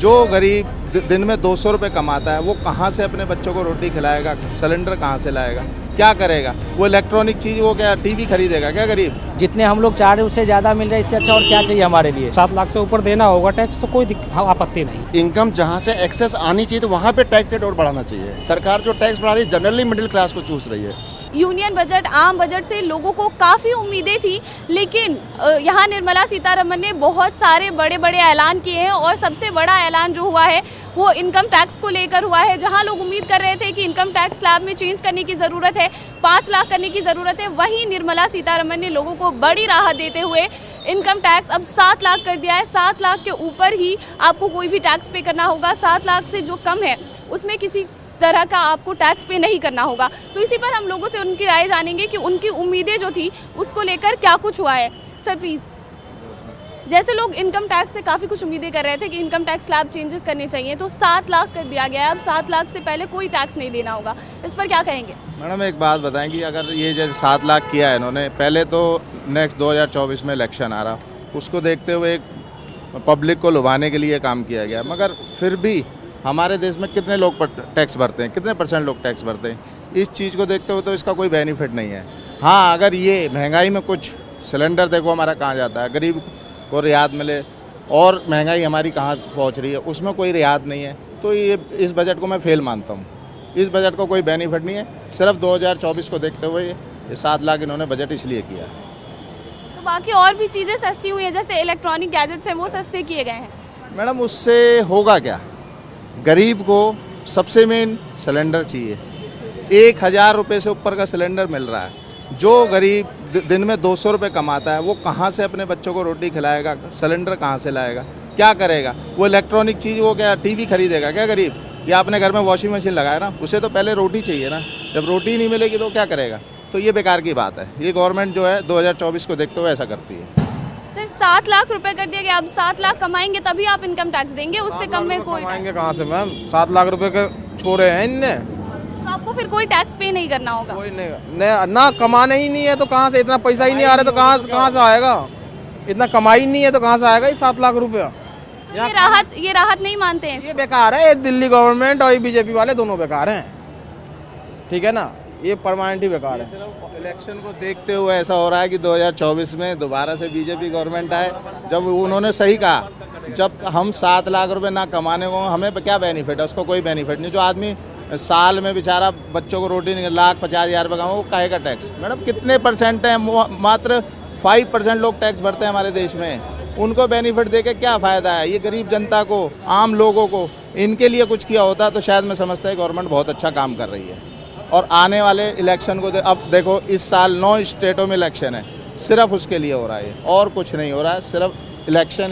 जो गरीब दिन में 200 रुपये कमाता है वो कहाँ से अपने बच्चों को रोटी खिलाएगा, सिलेंडर कहाँ से लाएगा, क्या करेगा? वो इलेक्ट्रॉनिक चीज़, वो क्या टीवी खरीदेगा क्या गरीब? जितने हम लोग चाह रहे हैं उससे ज़्यादा मिल रहा है, इससे अच्छा और क्या चाहिए हमारे लिए। 7 लाख से ऊपर देना होगा टैक्स तो कोई आपत्ति नहीं। इनकम जहाँ से एक्सेस आनी चाहिए तो वहाँ पे टैक्स रेट और बढ़ाना चाहिए। सरकार जो टैक्स बढ़ा रही है जनरली मिडिल क्लास को चूस रही है। यूनियन बजट, आम बजट से लोगों को काफ़ी उम्मीदें थी, लेकिन यहाँ निर्मला सीतारमण ने बहुत सारे बड़े बड़े ऐलान किए हैं और सबसे बड़ा ऐलान जो हुआ है वो इनकम टैक्स को लेकर हुआ है। जहाँ लोग उम्मीद कर रहे थे कि इनकम टैक्स स्लैब में चेंज करने की ज़रूरत है, 5 लाख करने की ज़रूरत है, वहीं निर्मला सीतारमण ने लोगों को बड़ी राहत देते हुए इनकम टैक्स अब 7 लाख कर दिया है। 7 लाख के ऊपर ही आपको कोई भी टैक्स पे करना होगा। 7 लाख से जो कम है उसमें किसी तरह का आपको टैक्स पे नहीं करना होगा। तो इसी पर हम लोगों से उनकी राय जानेंगे कि उनकी उम्मीदें जो थी उसको लेकर क्या कुछ हुआ है। सर प्लीज़, जैसे लोग इनकम टैक्स से काफ़ी कुछ उम्मीदें कर रहे थे कि इनकम टैक्स स्लैब चेंजेस करने चाहिए, तो 7 लाख कर दिया गया है। अब 7 लाख से पहले कोई टैक्स नहीं देना होगा, इस पर क्या कहेंगे? मैडम एक बात बताएं कि अगर ये जैसे 7 लाख किया है इन्होंने, पहले तो नेक्स्ट 2024 में इलेक्शन आ रहा, उसको देखते हुए एक पब्लिक को लुभाने के लिए काम किया गया, मगर फिर भी हमारे देश में कितने लोग टैक्स भरते हैं, कितने % लोग टैक्स भरते हैं? इस चीज़ को देखते हुए तो इसका कोई बेनिफिट नहीं है। हाँ, अगर ये महंगाई में कुछ, सिलेंडर देखो हमारा कहाँ जाता है, गरीब को रियायत मिले, और महंगाई हमारी कहाँ पहुँच रही है, उसमें कोई रियायत नहीं है, तो ये इस बजट को मैं फेल मानता हूँ। इस बजट को कोई बेनिफिट नहीं है, सिर्फ 2024 को देखते हुए ये 7 लाख इन्होंने बजट इसलिए किया है। तो बाकी और भी चीज़ें सस्ती हुई हैं, जैसे इलेक्ट्रॉनिक गैजेट्स हैं वो सस्ते किए गए हैं। मैडम उससे होगा क्या? गरीब को सबसे मेन सिलेंडर चाहिए। 1000 रुपये से ऊपर का सिलेंडर मिल रहा है। जो गरीब दिन में 200 रुपये कमाता है वो कहाँ से अपने बच्चों को रोटी खिलाएगा, सिलेंडर कहाँ से लाएगा, क्या करेगा? वो इलेक्ट्रॉनिक चीज़, वो क्या टीवी खरीदेगा क्या गरीब? या अपने घर में वॉशिंग मशीन लगाए ना, उसे तो पहले रोटी चाहिए ना। जब रोटी नहीं मिलेगी तो क्या करेगा? तो ये बेकार की बात है। ये गवर्नमेंट जो है 2024 को देखते हुए ऐसा करती है। सर 7 लाख रुपए कर दिया गया, अब 7 लाख कमाएंगे तभी आप इनकम टैक्स देंगे, उससे कम में कोई कमाएंगे कहाँ से मैम? 7 लाख रुपए के छोड़े हैं इनने, तो आपको फिर कोई टैक्स पे नहीं करना होगा। कोई नहीं ना कमाने ही नहीं है तो कहाँ से? इतना पैसा ही नहीं आ रहा तो कहाँ से आएगा? इतना कमाई नहीं है तो कहाँ से आएगा ये 7 लाख रुपया? तो ये राहत नहीं मानते हैं? ये बेकार है। दिल्ली गवर्नमेंट और बीजेपी वाले दोनों बेकार हैं, ठीक है ना? ये परमानेंट ही बेकार है। सिर्फ इलेक्शन को देखते हुए ऐसा हो रहा है कि 2024 में दोबारा से बीजेपी गवर्नमेंट आए। जब उन्होंने सही कहा, जब हम 7 लाख रुपए ना कमाने को, हमें क्या बेनिफिट है? उसको कोई बेनिफिट नहीं। जो आदमी साल में बेचारा बच्चों को रोटी नहीं, 1,50,000 रुपये कमा, वो काहेगा टैक्स? मैडम कितने % है? मात्र 5% लोग टैक्स भरते हैं हमारे देश में। उनको बेनिफिट देके क्या फ़ायदा है? ये गरीब जनता को, आम लोगों को, इनके लिए कुछ किया होता तो शायद मैं समझता है गवर्नमेंट बहुत अच्छा काम कर रही है। और आने वाले इलेक्शन को अब देखो, इस साल 9 स्टेटों में इलेक्शन है, सिर्फ उसके लिए हो रहा है, और कुछ नहीं हो रहा है, सिर्फ इलेक्शन।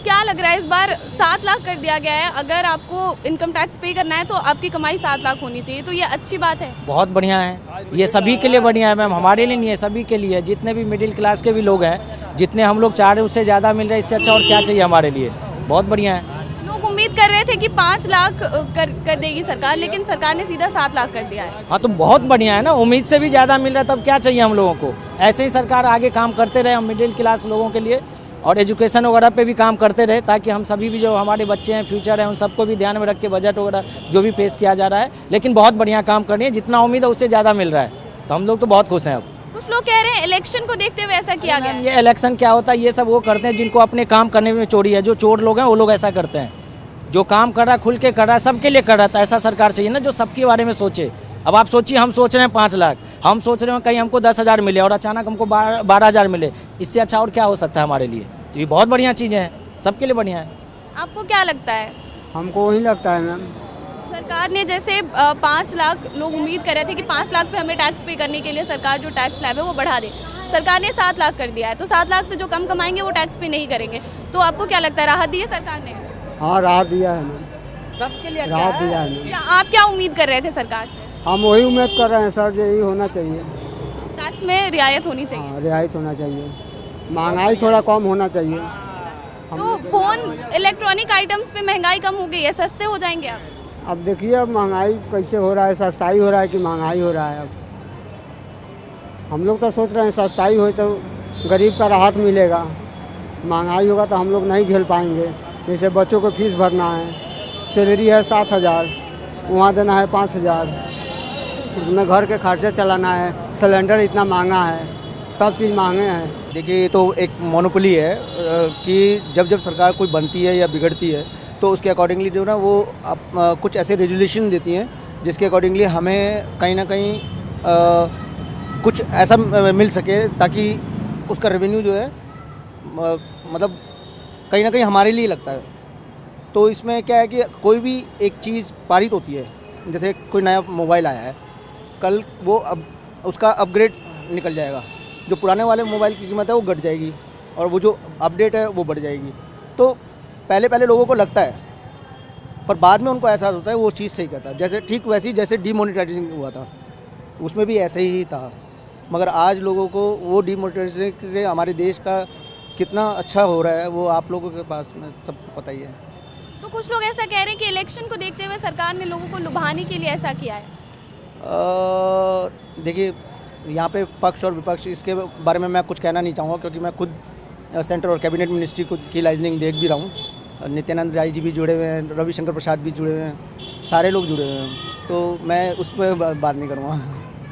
क्या लग रहा है इस बार 7 लाख कर दिया गया है? अगर आपको इनकम टैक्स पे करना है तो आपकी कमाई 7 लाख होनी चाहिए, तो ये अच्छी बात है? बहुत बढ़िया है, ये सभी के लिए बढ़िया है मैम, हमारे लिए नहीं है, सभी के लिए। जितने भी मिडिल क्लास के भी लोग हैं, जितने हम लोग चाह रहे हैं उससे ज़्यादा मिल रहा है, इससे अच्छा और क्या चाहिए हमारे लिए। बहुत बढ़िया है। लोग उम्मीद कर रहे थे कि 5 लाख कर देगी सरकार, लेकिन सरकार ने सीधा 7 लाख कर दिया है। हाँ, तो बहुत बढ़िया है ना, उम्मीद से भी ज़्यादा मिल रहा है, तब क्या चाहिए हम लोगों को? ऐसे ही सरकार आगे काम करते रहे हम मिडिल क्लास लोगों के लिए, और एजुकेशन वगैरह पे भी काम करते रहे, ताकि हम सभी भी जो हमारे बच्चे हैं, फ्यूचर हैं, उन सबको भी ध्यान में रख के बजट वगैरह जो भी पेश किया जा रहा है। लेकिन बहुत बढ़िया काम कर रही है, जितना उम्मीद है उससे ज़्यादा मिल रहा है, तो हम लोग तो बहुत खुश हैं। अब कुछ लोग कह रहे हैं इलेक्शन को देखते हुए ऐसा किया गया है। ये इलेक्शन क्या होता है? ये सब वो करते हैं जिनको अपने काम करने में चोरी है। जो चोर लोग हैं वो लोग ऐसा करते हैं। जो काम कर रहा है खुल के कर रहा है, सबके लिए कर रहा था। ऐसा सरकार चाहिए ना जो सबके बारे में सोचे। अब आप सोचिए, हम सोच रहे हैं 5 लाख, हम सोच रहे हैं कहीं हमको 10,000 मिले और अचानक हमको 12,000 मिले, इससे अच्छा और क्या हो सकता है हमारे लिए? तो ये बहुत बढ़िया चीज़ें हैं, सबके लिए बढ़िया है। आपको क्या लगता है? हमको वही लगता है मैम। सरकार ने जैसे 5 लाख, लोग उम्मीद कर रहे थे कि 5 लाख पे हमें टैक्स पे करने के लिए सरकार जो टैक्स स्लैब है वो बढ़ा दे। सरकार ने 7 लाख कर दिया है, तो 7 लाख से जो कम कमाएंगे वो टैक्स पे नहीं करेंगे। तो आपको क्या लगता है, राहत दी है सरकार ने? हाँ, राहत दिया है मैम, सबके लिए राहत दिया है मैम। आप क्या उम्मीद कर रहे थे सरकार से? हम वही उम्मीद कर रहे हैं सर, यही होना चाहिए, टैक्स में रियायत होनी चाहिए। हाँ, रियायत होना चाहिए, महंगाई थोड़ा कम होना चाहिए। तो फोन, इलेक्ट्रॉनिक आइटम्स पे महंगाई कम हो गई है, सस्ते हो जाएंगे आप? अब देखिए अब महंगाई कैसे हो रहा है, सस्ताई हो रहा है कि महंगाई हो रहा है। अब हम लोग तो सोच रहे हैं सस्ताई हो तो गरीब का राहत मिलेगा, महंगाई होगा तो हम लोग नहीं झेल पाएंगे, जैसे बच्चों को फीस भरना है, सैलरी है 7,000, वहाँ देना है 5,000, उसमें घर के खर्चे चलाना है, सिलेंडर इतना महंगा है, सब चीज़ महंगे हैं। देखिए ये तो एक मोनोपोली है कि जब जब सरकार कोई बनती है या बिगड़ती है तो उसके अकॉर्डिंगली जो ना वो कुछ ऐसे रेजुलेशन देती हैं जिसके अकॉर्डिंगली हमें कहीं ना कहीं कुछ ऐसा मिल सके ताकि उसका रेवेन्यू जो है मतलब कहीं ना कहीं हमारे लिए लगता है। तो इसमें क्या है कि कोई भी एक चीज़ पारित होती है, जैसे कोई नया मोबाइल आया है, कल वो अब उसका अपग्रेड निकल जाएगा, जो पुराने वाले मोबाइल की कीमत है वो घट जाएगी और वो जो अपडेट है वो बढ़ जाएगी। तो पहले लोगों को लगता है पर बाद में उनको एहसास होता है वो चीज़ सही कहता है। जैसे ठीक वैसी जैसे डीमोनेटाइजेशन हुआ था उसमें भी ऐसे ही था, मगर आज लोगों को वो डीमोनेटाइजेशन से हमारे देश का कितना अच्छा हो रहा है वो आप लोगों के पास में सबको पता ही है। तो कुछ लोग ऐसा कह रहे हैं कि इलेक्शन को देखते हुए सरकार ने लोगों को लुभाने के लिए ऐसा किया है। देखिए यहाँ पे पक्ष और विपक्ष इसके बारे में मैं कुछ कहना नहीं चाहूँगा क्योंकि मैं खुद सेंटर और कैबिनेट मिनिस्ट्री की लाइजनिंग देख भी रहा हूँ। नित्यानंद राय जी भी जुड़े हुए हैं, रविशंकर प्रसाद भी जुड़े हुए हैं, सारे लोग जुड़े हुए हैं, तो मैं उस पर बात नहीं करूँगा।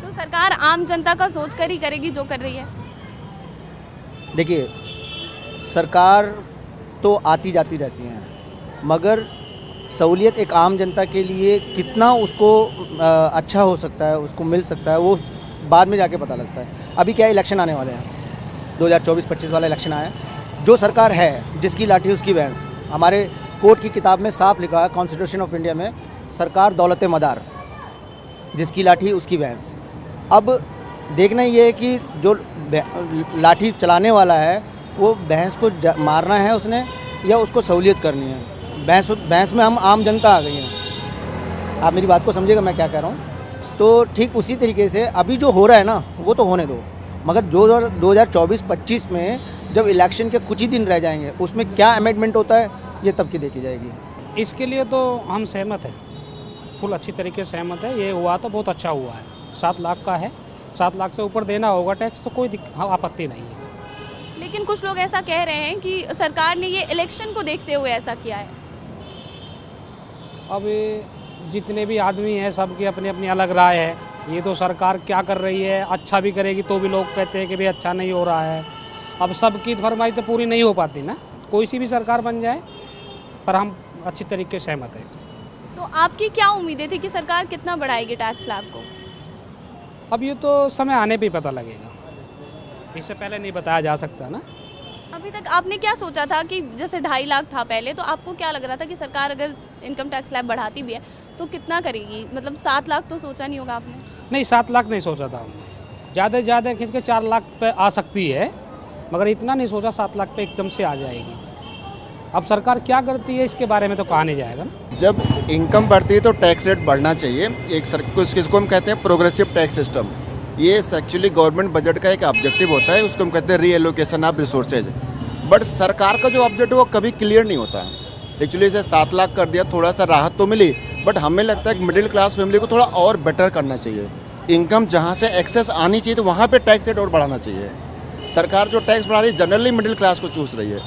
तो सरकार आम जनता का सोच कर ही करेगी जो कर रही है। देखिए सरकार तो आती जाती रहती हैं, मगर सहूलियत एक आम जनता के लिए कितना उसको अच्छा हो सकता है, उसको मिल सकता है, वो बाद में जाके पता लगता है। अभी क्या इलेक्शन आने वाले हैं, 2024-25 वाला इलेक्शन आया है। जो सरकार है जिसकी लाठी उसकी भैंस, हमारे कोर्ट की किताब में साफ लिखा है, कॉन्स्टिट्यूशन ऑफ इंडिया में, सरकार दौलत मदार, जिसकी लाठी उसकी भैंस। अब देखना ये है कि जो लाठी चलाने वाला है वो भैंस को मारना है उसने या उसको सहूलियत करनी है। भैंस में हम आम जनता आ गई हैं। आप मेरी बात को समझिएगा मैं क्या कह रहा हूँ। तो ठीक उसी तरीके से अभी जो हो रहा है ना वो तो होने दो, मगर 2024-25 में जब इलेक्शन के कुछ ही दिन रह जाएंगे उसमें क्या अमेंडमेंट होता है ये तब की देखी जाएगी। इसके लिए तो हम सहमत हैं, फुल अच्छी तरीके से सहमत है। ये हुआ तो बहुत अच्छा हुआ है। 7 लाख का है, 7 लाख से ऊपर देना होगा टैक्स, तो कोई आपत्ति नहीं है। लेकिन कुछ लोग ऐसा कह रहे हैं कि सरकार ने ये इलेक्शन को देखते हुए ऐसा किया है। अब जितने भी आदमी हैं सबकी अपनी अपनी अलग राय है। ये तो सरकार क्या कर रही है, अच्छा भी करेगी तो भी लोग कहते हैं कि भाई अच्छा नहीं हो रहा है। अब सबकी फरमाइश तो पूरी नहीं हो पाती ना, कोई सी भी सरकार बन जाए, पर हम अच्छी तरीके से सहमत हैं। तो आपकी क्या उम्मीदें थी कि सरकार कितना बढ़ाएगी टैक्स स्लैब को? अब ये तो समय आने पे ही पता लगेगा, इससे पहले नहीं बताया जा सकता ना। अभी तक आपने क्या सोचा था कि जैसे 2.5 लाख था पहले, तो आपको क्या लग रहा था कि सरकार अगर इनकम टैक्स स्लैब बढ़ाती भी है तो कितना करेगी? मतलब 7 लाख तो सोचा नहीं होगा आपने? नहीं, 7 लाख नहीं सोचा था हमने, ज़्यादा से ज़्यादा खींच के 4 लाख पे आ सकती है, मगर इतना नहीं सोचा 7 लाख पे एकदम से आ जाएगी। अब सरकार क्या करती है इसके बारे में तो कहा नहीं जाएगा ना। जब इनकम बढ़ती है तो टैक्स रेट बढ़ना चाहिए। इसको हम कहते हैं प्रोग्रेसिव टैक्स सिस्टम। ये एक्चुअली गवर्नमेंट बजट का एक ऑब्जेक्टिव होता है, उसको हम कहते हैं रीएलोकेशन ऑफ रिसोर्सेज। बट सरकार का जो ऑब्जेक्टिव वो कभी क्लियर नहीं होता है। एक्चुअली इसे 7 लाख कर दिया, थोड़ा सा राहत तो मिली, बट हमें लगता है कि मिडिल क्लास फैमिली को थोड़ा और बेटर करना चाहिए। इनकम जहाँ से एक्सेस आनी चाहिए तो वहाँ पे टैक्स रेट और बढ़ाना चाहिए। सरकार जो टैक्स बढ़ा रही है जनरली मिडिल क्लास को चूस रही है,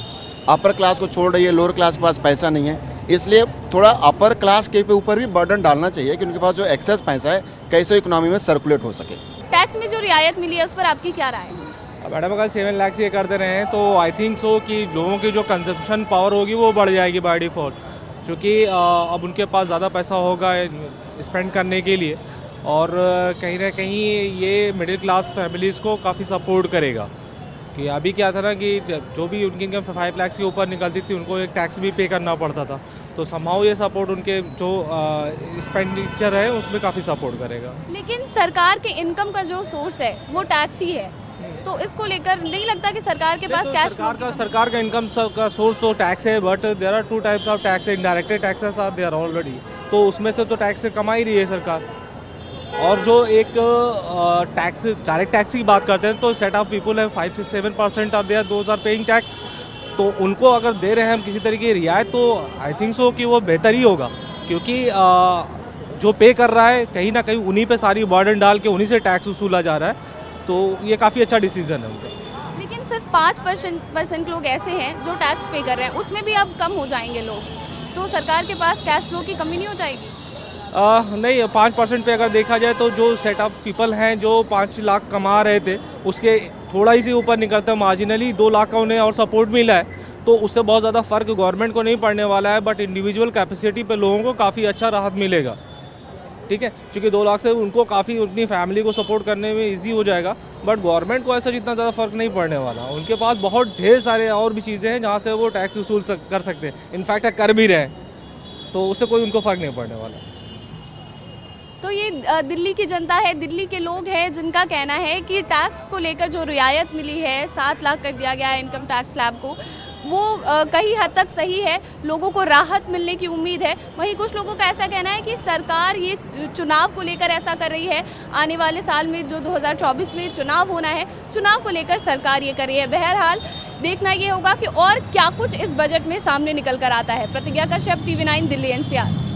अपर क्लास को छोड़ रही है। लोअर क्लास के पास पैसा नहीं है, इसलिए थोड़ा अपर क्लास के ऊपर भी बर्डन डालना चाहिए कि उनके पास जो एक्सेस पैसा है कैसे इकोनॉमी में सर्कुलेट हो सके। टैक्स में जो रियायत मिली है उस पर आपकी क्या राय है? मैडम अगर 7 लाख से ये करते रहे हैं तो आई थिंक सो कि लोगों की जो कंजप्शन पावर होगी वो बढ़ जाएगी बाय डिफ़ॉल्ट, क्योंकि अब उनके पास ज़्यादा पैसा होगा स्पेंड करने के लिए, और कहीं ना कहीं ये मिडिल क्लास फैमिलीज़ को काफ़ी सपोर्ट करेगा। कि अभी क्या था ना कि जो भी उनकी इनकम 5 लाख के ऊपर निकलती थी उनको एक टैक्स भी पे करना पड़ता था, तो समहाउ ये सपोर्ट उनके जो एक्सपेंडिचर है उसमें काफ़ी सपोर्ट करेगा। लेकिन सरकार के इनकम का जो सोर्स है वो टैक्स ही है, तो इसको लेकर नहीं लगता कि सरकार के पास कैश सरकार का इनकम का सोर्स तो टैक्स है, but there are 2 types of tax. Indirect taxes are there already, तो उसमें से तो टैक्स कमा ही रही है सरकार। और जो एक टैक्स डायरेक्ट टैक्स की बात करते हैं तो सेट ऑफ पीपल है 5 से 7% are there, those are paying tax. तो उनको अगर दे रहे हैं हम किसी तरीके की रियायत तो आई थिंक सो कि वो बेहतर ही होगा, क्योंकि जो पे कर रहा है कहीं ना कहीं उन्हीं पे सारी बर्डन डाल के उन्हीं से टैक्स वसूला जा रहा है, तो ये काफ़ी अच्छा डिसीजन है उनका। लेकिन सिर्फ 5% लोग ऐसे हैं जो टैक्स पे कर रहे हैं, उसमें भी अब कम हो जाएंगे लोग, तो सरकार के पास कैश फ्लो की कमी नहीं हो जाएगी? नहीं, 5% पे अगर देखा जाए तो जो सेटअप पीपल हैं जो 5 लाख कमा रहे थे उसके थोड़ा ही से ऊपर निकलता है, मार्जिनली 2 लाख का उन्हें और सपोर्ट मिला है, तो उससे बहुत ज़्यादा फ़र्क गवर्नमेंट को नहीं पड़ने वाला है, बट इंडिविजुअल कैपेसिटी पे लोगों को काफ़ी अच्छा राहत मिलेगा। ठीक है, क्योंकि 2 लाख से उनको काफ़ी अपनी फैमिली को सपोर्ट करने में इजी हो जाएगा, बट गवर्नमेंट को ऐसा जितना ज़्यादा फ़र्क नहीं पड़ने वाला। उनके पास बहुत ढेर सारे और भी चीज़ें हैं जहाँ से वो टैक्स वसूल कर सकते हैं, इनफैक्ट कर भी रहे हैं, तो उससे कोई उनको फ़र्क नहीं पड़ने वाला। तो ये दिल्ली की जनता है, दिल्ली के लोग हैं जिनका कहना है कि टैक्स को लेकर जो रियायत मिली है, 7 लाख कर दिया गया है इनकम टैक्स स्लैब को, वो कहीं हद तक सही है, लोगों को राहत मिलने की उम्मीद है। वहीं कुछ लोगों का ऐसा कहना है कि सरकार ये चुनाव को लेकर ऐसा कर रही है, आने वाले साल में जो 2024 में चुनाव होना है, चुनाव को लेकर सरकार ये कर रही है। बहरहाल देखना ये होगा कि और क्या कुछ इस बजट में सामने निकल कर आता है। प्रतिज्ञा कश्यप, TV9 दिल्ली NCR।